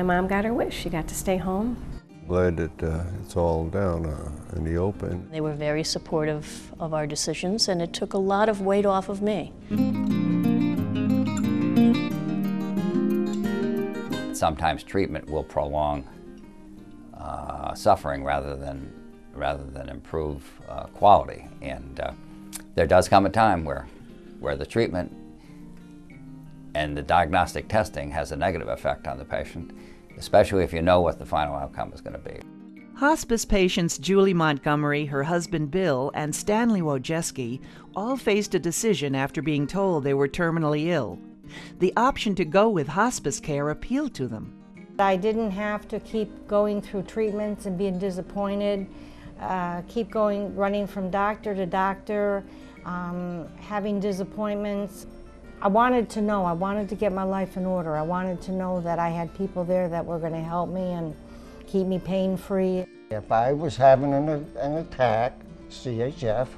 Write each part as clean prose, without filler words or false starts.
my mom got her wish. She got to stay home. Glad that it's all down in the open. They were very supportive of our decisions, and it took a lot of weight off of me. Sometimes treatment will prolong suffering rather than improve quality, and there does come a time where the treatment and the diagnostic testing has a negative effect on the patient, especially if you know what the final outcome is going to be. Hospice patients Julie Montgomery, her husband Bill, and Stanley Wojcicki all faced a decision after being told they were terminally ill. The option to go with hospice care appealed to them. I didn't have to keep going through treatments and being disappointed, keep going, running from doctor to doctor, having disappointments. I wanted to know, I wanted to get my life in order. I wanted to know that I had people there that were going to help me and keep me pain-free. If I was having an attack, CHF,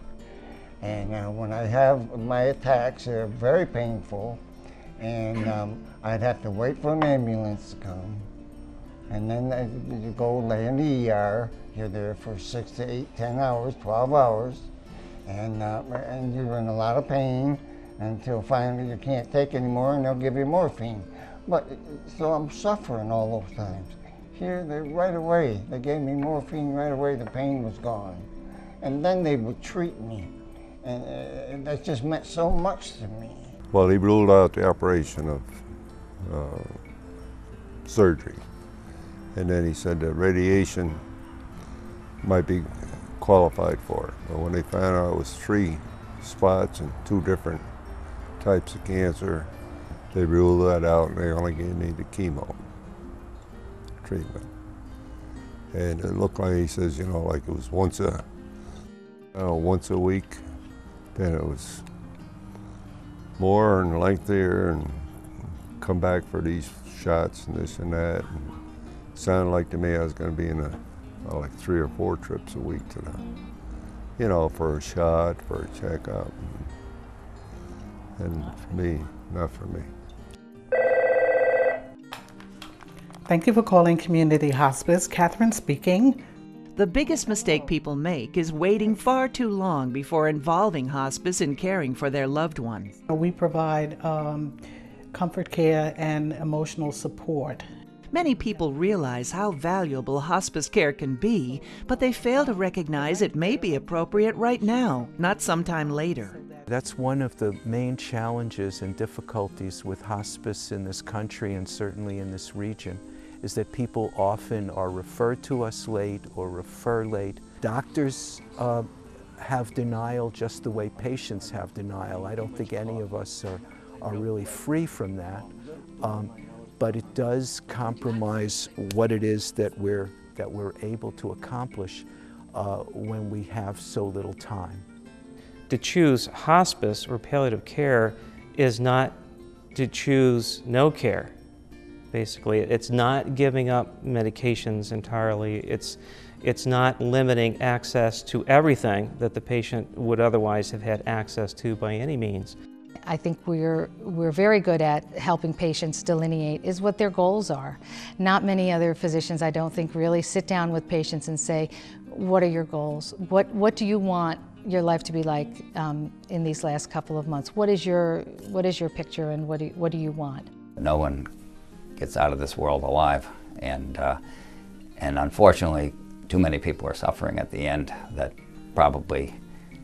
and when I have my attacks, they're very painful, and I'd have to wait for an ambulance to come, and then you go lay in the ER. You're there for 6 to 8, 10 hours, 12 hours, and you're in a lot of pain until finally you can't take anymore, and they'll give you morphine. So I'm suffering all those times. Here, right away, they gave me morphine right away, the pain was gone. And then they would treat me, and that just meant so much to me. Well, he ruled out the operation of surgery. And then he said that radiation might be qualified for it. But when they found out it was 3 spots and 2 different types of cancer, they ruled that out, and they only gave me the chemo treatment. And it looked like, he says, you know, like it was once a week, then it was more and lengthier, and come back for these shots and this and that. And it sounded like to me I was going to be in like 3 or 4 trips a week to the, you know, for a shot, for a checkup. And for me, not for me. Thank you for calling Community Hospice. Catherine speaking. The biggest mistake people make is waiting far too long before involving hospice in caring for their loved one. We provide comfort care and emotional support. Many people realize how valuable hospice care can be, but they fail to recognize it may be appropriate right now, not sometime later. That's one of the main challenges and difficulties with hospice in this country, and certainly in this region, is that people often are referred to us late or refer late. Doctors have denial just the way patients have denial. I don't think any of us are really free from that. But it does compromise what it is that we're able to accomplish when we have so little time. To choose hospice or palliative care is not to choose no care, basically. It's not giving up medications entirely. It's not limiting access to everything that the patient would otherwise have had access to by any means. I think we're very good at helping patients delineate is what their goals are. Not many other physicians, I don't think, really sit down with patients and say, what are your goals? What do you want your life to be like in these last couple of months? What is your picture, and what do you want? No one gets out of this world alive, and unfortunately, too many people are suffering at the end that probably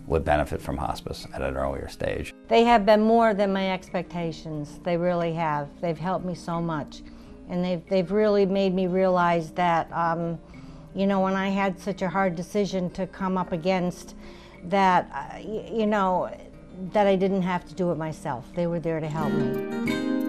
would benefit from hospice at an earlier stage. They have been more than my expectations. They really have. They've helped me so much. And they've really made me realize that, you know, when I had such a hard decision to come up against, that, you know, that I didn't have to do it myself. They were there to help me.